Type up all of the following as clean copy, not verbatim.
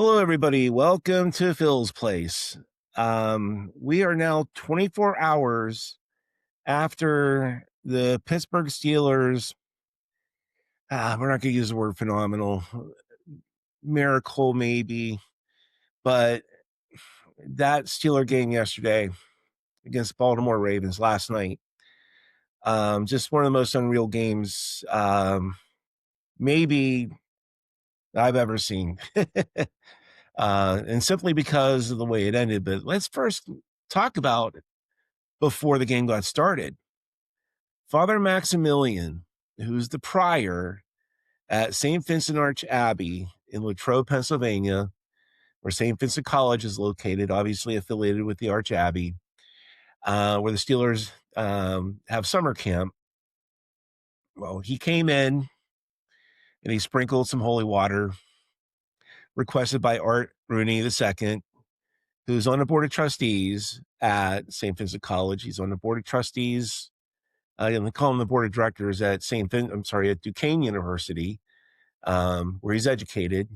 Hello, everybody. Welcome to Phil's Place. We are now 24 hours after the Pittsburgh Steelers. We're not going to use the word phenomenal, miracle maybe, but that Steeler game yesterday against Baltimore Ravens last night, just one of the most unreal games maybe I've ever seen. And simply because of the way it ended. But let's first talk about before the game got started. Father Maximilian, who's the prior at St. Vincent Arch Abbey in Latrobe, Pennsylvania, where St. Vincent College is located, obviously affiliated with the Arch Abbey, where the Steelers have summer camp. Well, he came in and he sprinkled some holy water requested by Art Rooney II, who's on the board of trustees at St. Vincent College. He's on the board of trustees. They call him the board of directors at at Duquesne University, where he's educated.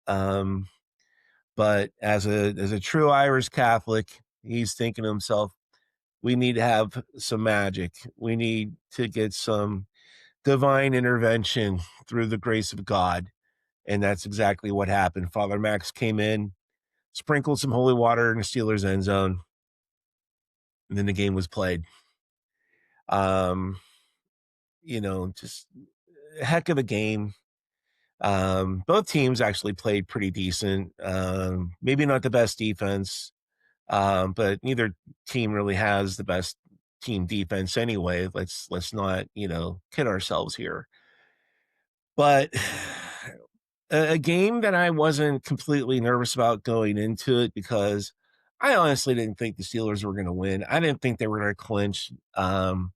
But as a true Irish Catholic, he's thinking to himself, we need to have some magic. We need to get some divine intervention through the grace of God. And that's exactly what happened. Father Max came in, sprinkled some holy water in the Steelers' end zone, and then the game was played. Just a heck of a game. Both teams actually played pretty decent. Maybe not the best defense, but neither team really has the best team defense anyway. Let's not kid ourselves here. But a game that I wasn't completely nervous about going into it because I honestly didn't think the Steelers were going to win. I didn't think they were going to clinch the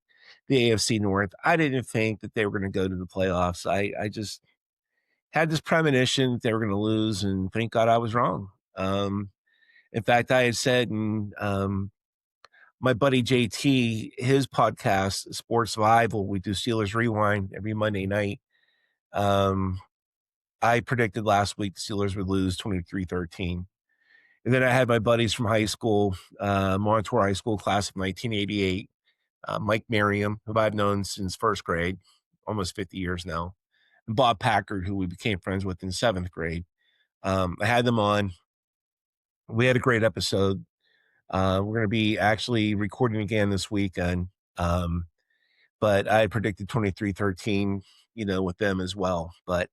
AFC North. I didn't think that they were going to go to the playoffs. I just had this premonition that they were going to lose, and thank God I was wrong. In fact, I had said in my buddy JT, his podcast, Sports Survival, we do Steelers Rewind every Monday night. I predicted last week the Steelers would lose 23-13. And then I had my buddies from high school, Montour High School class of 1988, Mike Merriam, who I've known since first grade, almost 50 years now, and Bob Packard, who we became friends with in seventh grade. I had them on. We had a great episode. We're going to be actually recording again this weekend. But I predicted 23-13, with them as well. But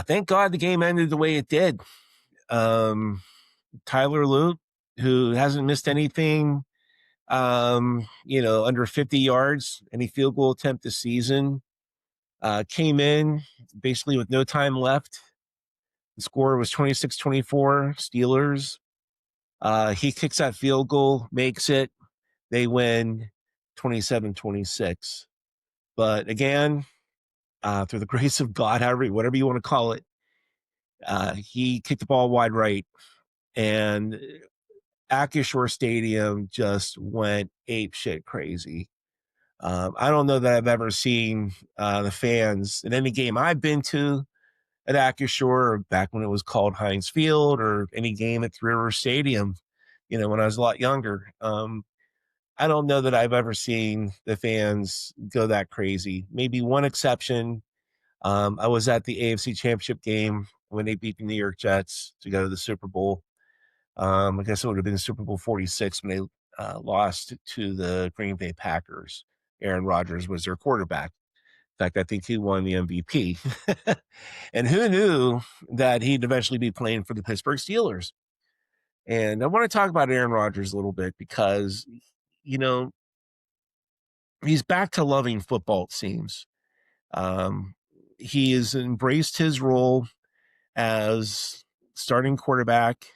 thank God the game ended the way it did. Tyler Lute, who hasn't missed anything, under 50 yards, any field goal attempt this season, came in basically with no time left. The score was 26-24 Steelers. He kicks that field goal, makes it. They win 27-26. But again, through the grace of God, whatever you want to call it, he kicked the ball wide right. And Acrisure Stadium just went ape shit crazy. I don't know that I've ever seen the fans in any game I've been to at Acrisure, or back when it was called Heinz Field, or any game at Three River Stadium, when I was a lot younger. I don't know that I've ever seen the fans go that crazy. Maybe one exception. I was at the AFC Championship game when they beat the New York Jets to go to the Super Bowl. I guess it would have been Super Bowl 46 when they lost to the Green Bay Packers. Aaron Rodgers was their quarterback. In fact, I think he won the MVP. And who knew that he'd eventually be playing for the Pittsburgh Steelers? And I want to talk about Aaron Rodgers a little bit because, he's back to loving football, it seems. He has embraced his role as starting quarterback,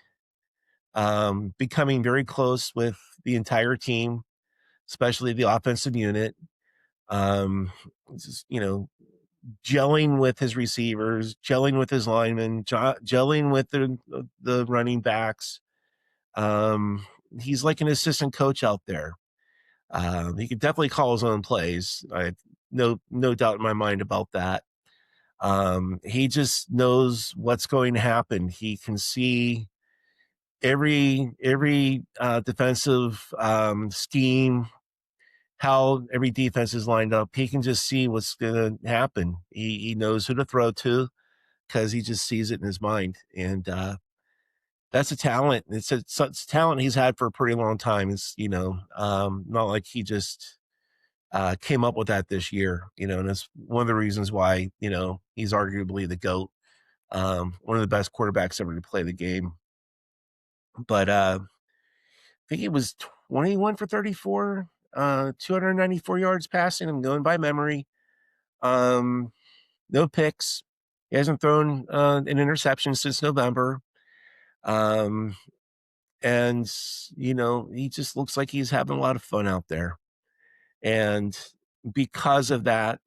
becoming very close with the entire team, especially the offensive unit. Just, gelling with his receivers, gelling with his linemen, gelling with the running backs. He's like an assistant coach out there. He could definitely call his own plays. I have no doubt in my mind about that. He just knows what's going to happen. He can see every defensive scheme, how every defense is lined up. He can just see what's going to happen. He knows who to throw to because he just sees it in his mind. And that's a talent. It's a talent he's had for a pretty long time. It's, not like he just came up with that this year, and that's one of the reasons why, he's arguably the GOAT, one of the best quarterbacks ever to play the game. But I think it was 21 for 34, 294 yards passing. I'm going by memory. No picks. He hasn't thrown an interception since November. And, he just looks like he's having a lot of fun out there. And because of that,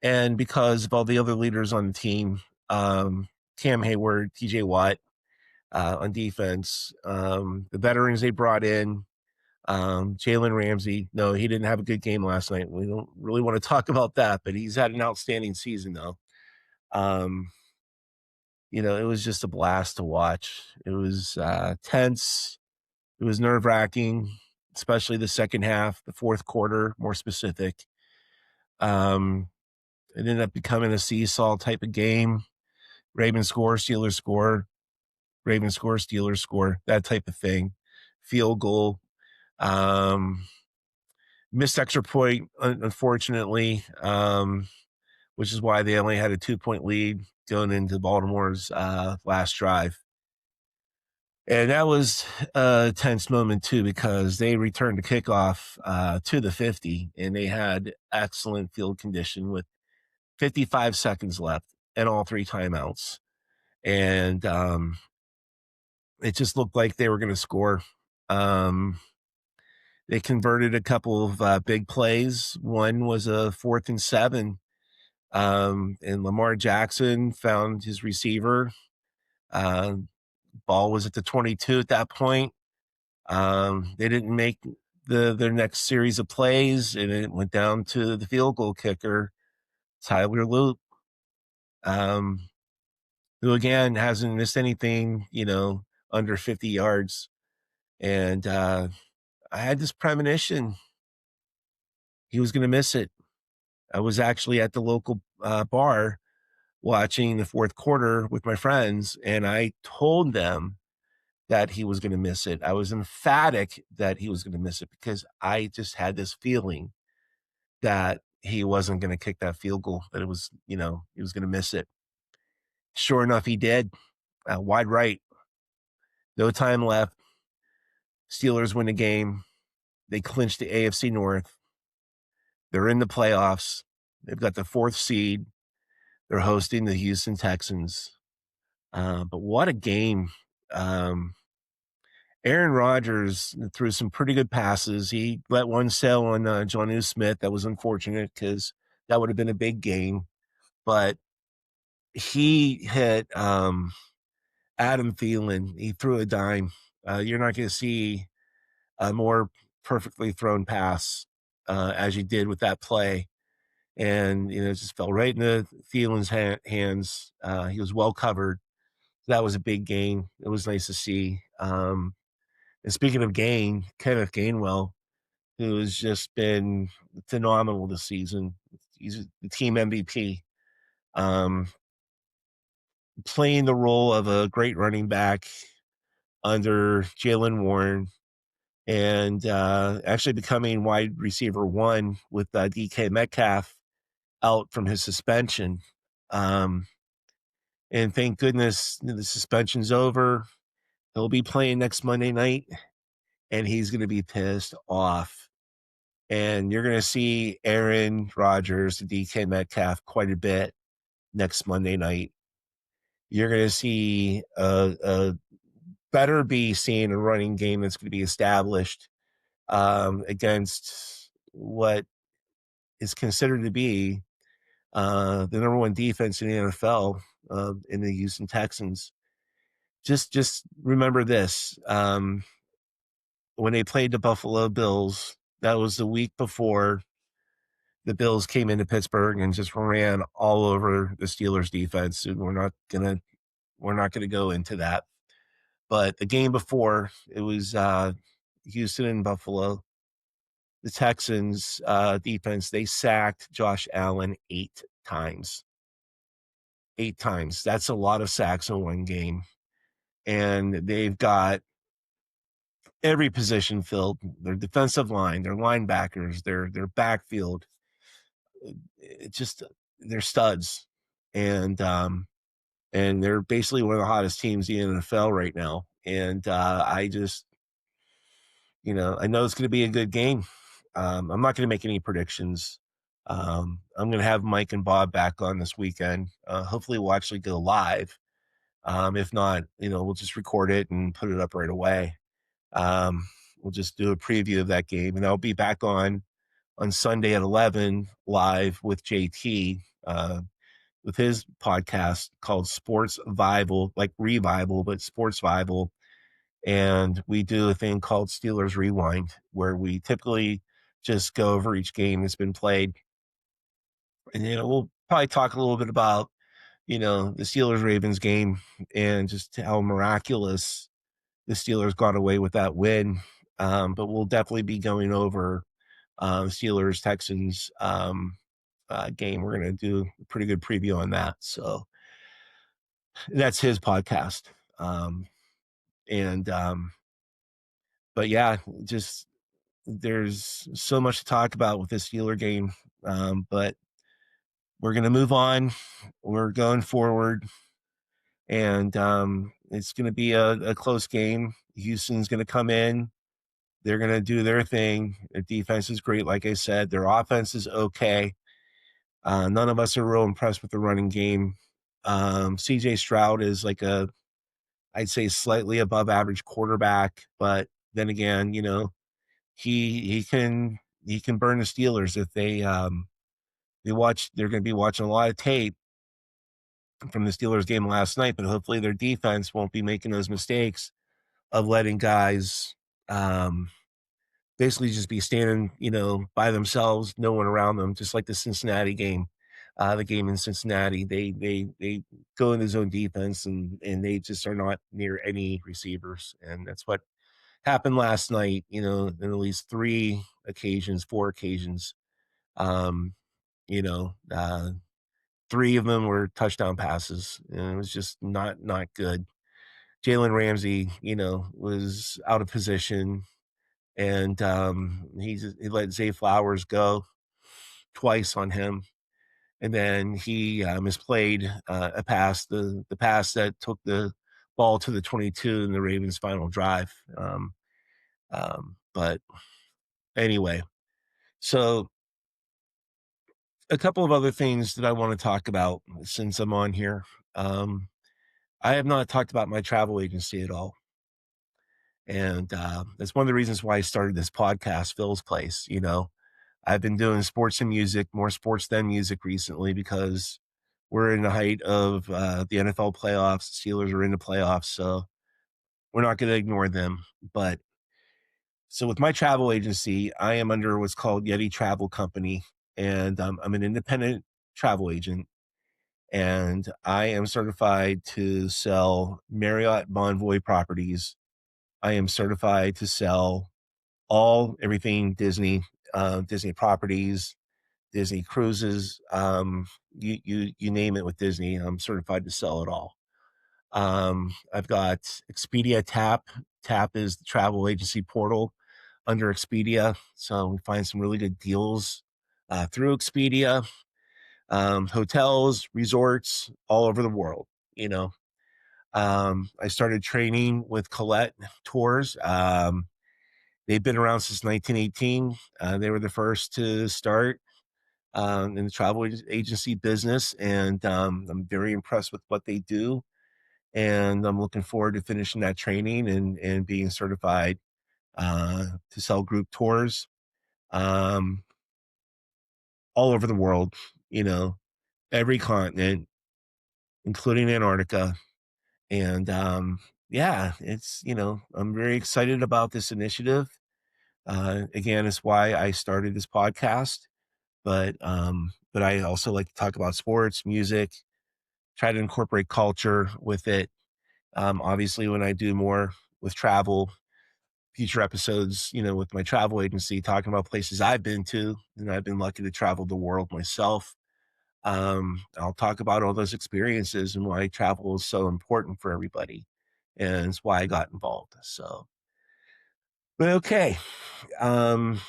and because of all the other leaders on the team, Cam Hayward, TJ Watt on defense, the veterans they brought in, Jalen Ramsey. No, he didn't have a good game last night. We don't really want to talk about that, but he's had an outstanding season, though. It was just a blast to watch. It was tense. It was nerve-wracking, especially the second half, the fourth quarter, more specific. It ended up becoming a seesaw type of game. Ravens score, Steelers score, Ravens score, Steelers score, that type of thing. Field goal. Missed extra point, unfortunately, which is why they only had a 2-point lead going into Baltimore's last drive. And that was a tense moment, too, because they returned the kickoff to the 50, and they had excellent field condition with 55 seconds left and all three timeouts. And it just looked like they were going to score. They converted a couple of big plays. One was a 4th and 7. And Lamar Jackson found his receiver. Ball was at the 22 at that point. They didn't make their next series of plays, and it went down to the field goal kicker, Tyler Loop, who again hasn't missed anything, under 50 yards. And I had this premonition he was going to miss it. I was actually at the local bar watching the fourth quarter with my friends, and I told them that he was going to miss it. I was emphatic that he was going to miss it because I just had this feeling that he wasn't going to kick that field goal, that it was, he was going to miss it. Sure enough, he did. Wide right. No time left. Steelers win the game. They clinch the AFC North. They're in the playoffs. They've got the 4th seed. They're hosting the Houston Texans. But what a game. Aaron Rodgers threw some pretty good passes. He let one sail on Jonnu Smith. That was unfortunate because that would have been a big game. But he hit Adam Thielen. He threw a dime. You're not going to see a more perfectly thrown pass as you did with that play. And, it just fell right into Thielen's hands. He was well covered. That was a big gain. It was nice to see. And speaking of gain, Kenneth Gainwell, who has just been phenomenal this season. He's the team MVP. Playing the role of a great running back under Jaylen Warren, and actually becoming wide receiver 1 with DK Metcalf out from his suspension. And thank goodness the suspension's over. He'll be playing next Monday night, and he's going to be pissed off. And you're going to see Aaron Rodgers, DK Metcalf, quite a bit next Monday night. You're going to see better be seeing a running game that's going to be established against what is considered to be the number 1 defense in the NFL, in the Houston Texans. Just remember this. When they played the Buffalo Bills, that was the week before the Bills came into Pittsburgh and just ran all over the Steelers defense. And we're not gonna go into that. But the game before, it was Houston and Buffalo. The Texans defense, they sacked Josh Allen 8 times. 8 times. That's a lot of sacks in one game. And they've got every position filled. Their defensive line, their linebackers, their backfield. It just they're studs. And they're basically one of the hottest teams in the NFL right now. And I just, I know it's going to be a good game. I'm not going to make any predictions. I'm going to have Mike and Bob back on this weekend. Hopefully, we'll actually go live. If not, we'll just record it and put it up right away. We'll just do a preview of that game, and I'll be back on Sunday at 11 live with JT. With his podcast called Sports Bible, like Revival, but Sports Bible. And we do a thing called Steelers Rewind, where we typically just go over each game that's been played. And, we'll probably talk a little bit about, the Steelers Ravens game and just how miraculous the Steelers got away with that win. But we'll definitely be going over Steelers Texans game. We're going to do a pretty good preview on that. So that's his podcast. But yeah, just there's so much to talk about with this Steeler game. But we're going to move on. We're going forward. And it's going to be a close game. Houston's going to come in. They're going to do their thing. Their defense is great, like I said. Their offense is okay. None of us are real impressed with the running game. CJ Stroud is like I'd say slightly above average quarterback, but then again, he can burn the Steelers if they're going to be watching a lot of tape from the Steelers game last night, but hopefully their defense won't be making those mistakes of letting guys basically just be standing, by themselves, no one around them, just like the Cincinnati game. The game in Cincinnati, they go in the zone defense and they just are not near any receivers, and that's what happened last night. In at least 4 occasions. Um, you know, uh, 3 of them were touchdown passes, and it was just not good. Jalen Ramsey, was out of position, and he let Zay Flowers go twice on him. And then he misplayed a pass, the pass that took the ball to the 22 in the Ravens' final drive. But anyway, so a couple of other things that I want to talk about since I'm on here. I have not talked about my travel agency at all. And that's one of the reasons why I started this podcast, Phil's Place. I've been doing sports and music, more sports than music recently, because we're in the height of the NFL playoffs. Steelers are in the playoffs, so we're not going to ignore them. But so with my travel agency, I am under what's called Yeti Travel Company, and I'm an independent travel agent, and I am certified to sell Marriott Bonvoy properties. I am certified to sell everything Disney, Disney properties, Disney cruises, you name it with Disney. I'm certified to sell it all. I've got Expedia Tap. Tap is the travel agency portal under Expedia. So we find some really good deals through Expedia. Hotels, resorts all over the world, I started training with Colette Tours. They've been around since 1918. They were the first to start in the travel agency business, and I'm very impressed with what they do. And I'm looking forward to finishing that training and being certified to sell group tours all over the world, every continent, including Antarctica. And yeah, it's, I'm very excited about this initiative. Again, it's why I started this podcast. but I also like to talk about sports, music, try to incorporate culture with it. Obviously, when I do more with travel, future episodes, with my travel agency, talking about places I've been to, and I've been lucky to travel the world myself. I'll talk about all those experiences and why travel is so important for everybody, and it's why I got involved. So, but okay, um,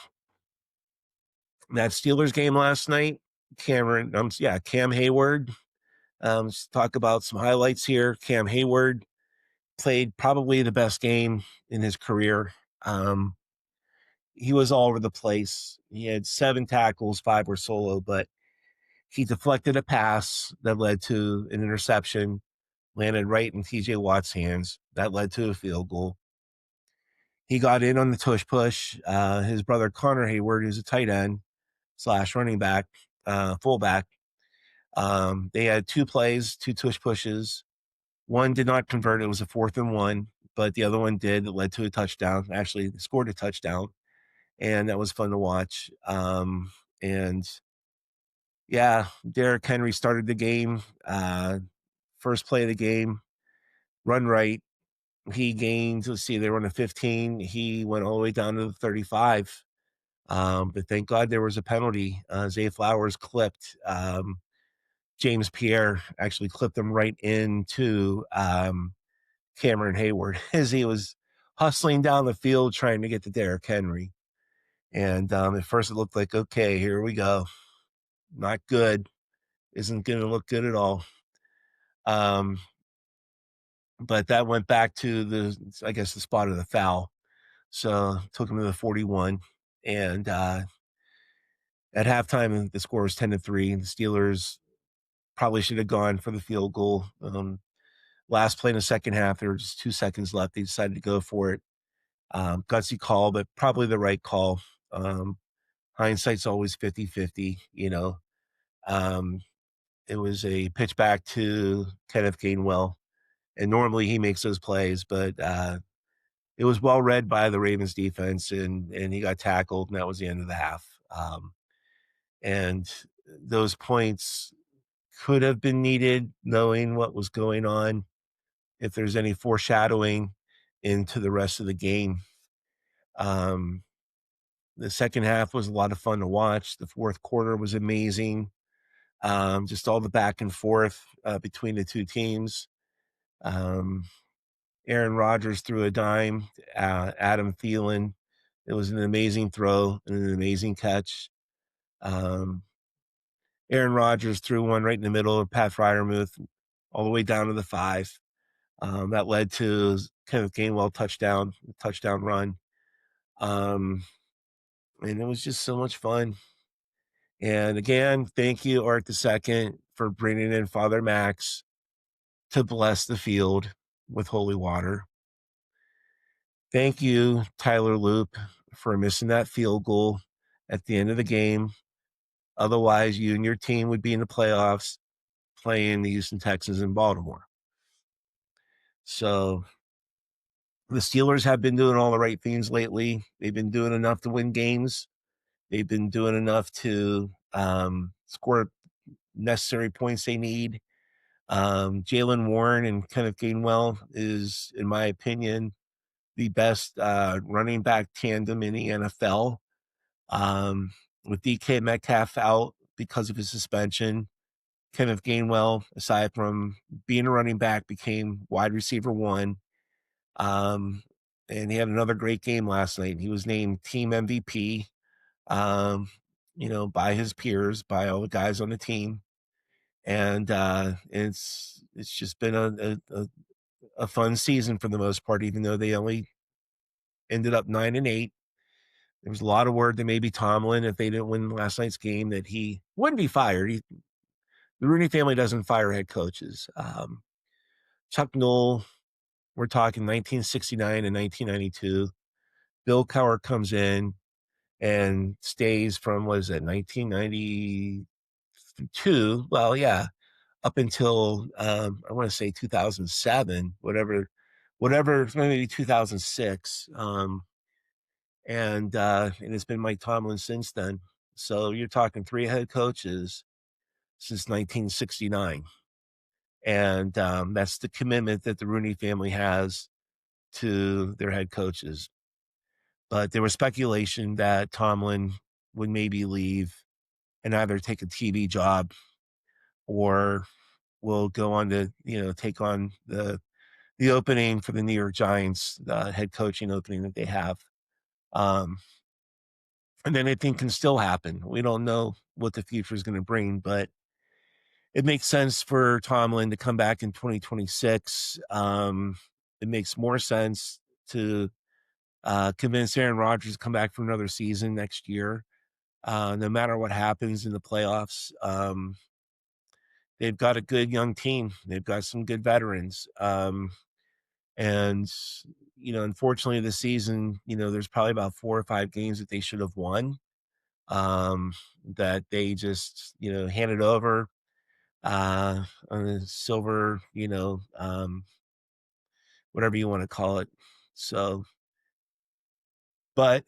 that Steelers game last night, Cam Hayward. Let's talk about some highlights here. Cam Hayward played probably the best game in his career. He was all over the place. He had 7 tackles, 5 were solo, but he deflected a pass that led to an interception, landed right in TJ Watt's hands. That led to a field goal. He got in on the tush push. His brother Connor Hayward, who's a tight end / running back, fullback. They had 2 plays, 2 tush pushes. One did not convert. It was a 4th and 1, but the other one did. It led to a touchdown. Actually, they scored a touchdown, and that was fun to watch. And yeah, Derrick Henry started the game. First play of the game, run right. He gained, let's see, they were on a 15. He went all the way down to the 35. But thank God there was a penalty. Zay Flowers clipped James Pierre, actually clipped him right into Cameron Hayward as he was hustling down the field trying to get to Derrick Henry. And at first it looked like, okay, here we go. Not good. Isn't going to look good at all. But that went back to the spot of the foul. So took him to the 41. And at halftime, the score was 10-3. The Steelers probably should have gone for the field goal. Last play in the second half, there were just 2 seconds left. They decided to go for it. Gutsy call, but probably the right call. Hindsight's always 50-50, It was a pitch back to Kenneth Gainwell, and normally he makes those plays, but it was well read by the Ravens defense, and he got tackled, and that was the end of the half. And those points could have been needed, knowing what was going on, if there's any foreshadowing into the rest of the game. The second half was a lot of fun to watch. The fourth quarter was amazing. Just all the back and forth between the two teams. Aaron Rodgers threw a dime, Adam Thielen. It was an amazing throw and an amazing catch. Aaron Rodgers threw one right in the middle of Pat Freiermuth, all the way down to the 5. That led to Kenneth Gainwell touchdown run. And it was just so much fun. And again, thank you, Art II, for bringing in Father Max to bless the field with holy water. Thank you, Tyler Loop, for missing that field goal at the end of the game. Otherwise, you and your team would be in the playoffs playing the Houston Texans in Baltimore. So the Steelers have been doing all the right things lately. They've been doing enough to win games. They've been doing enough to score necessary points they need. Jaylen Warren and Kenneth Gainwell is, in my opinion, the best running back tandem in the NFL. With DK Metcalf out because of his suspension, Kenneth Gainwell, aside from being a running back, became wide receiver 1. And he had another great game last night. He was named team MVP, by his peers, by all the guys on the team. And it's just been a fun season for the most part, even though they only ended up 9-8. There was a lot of word that maybe Tomlin, if they didn't win last night's game, that he wouldn't be fired. The Rooney family doesn't fire head coaches. Chuck Noll, we're talking 1969 and 1992. Bill Cowher comes in and stays from, 1992? Well, yeah, up until I want to say 2007, whatever, maybe 2006. And it's been Mike Tomlin since then. So you're talking 3 head coaches since 1969. And that's the commitment that the Rooney family has to their head coaches. But there was speculation that Tomlin would maybe leave and either take a TV job or will go on to, take on the opening for the New York Giants, the head coaching opening that they have. And anything can still happen. We don't know what the future is going to bring, but it makes sense for Tomlin to come back in 2026. It makes more sense to convince Aaron Rodgers to come back for another season next year. No matter what happens in the playoffs, they've got a good young team. They've got some good veterans. And, unfortunately this season, there's probably about 4 or 5 games that they should have won, that they just, handed over on a silver, whatever you want to call it. So, but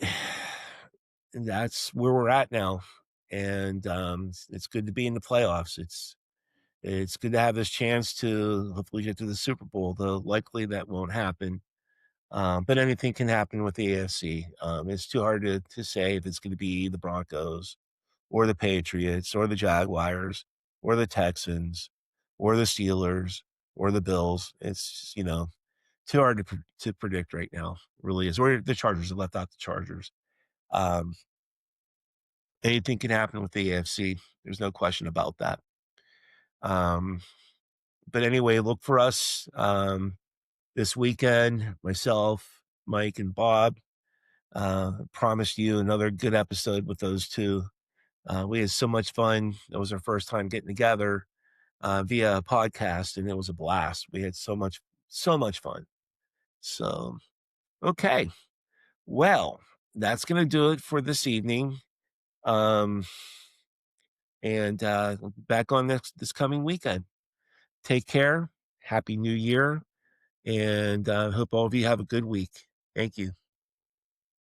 that's where we're at now. And it's good to be in the playoffs. It's good to have this chance to hopefully get to the Super Bowl, though likely that won't happen. But anything can happen with the AFC. It's too hard to say if it's going to be the Broncos or the Patriots or the Jaguars or the Texans or the Steelers or the Bills. It's, too hard to predict right now, really is. Or the Chargers. I left out the Chargers. Um, Anything can happen with the AFC. There's no question about that. But anyway, look for us this weekend. Myself, Mike, and Bob promised you another good episode with those two. We had so much fun. It was our first time getting together via a podcast, and it was a blast. We had so much fun. So, okay. Well, that's going to do it for this evening. And back on this coming weekend. Take care. Happy New Year. And hope all of you have a good week. Thank you.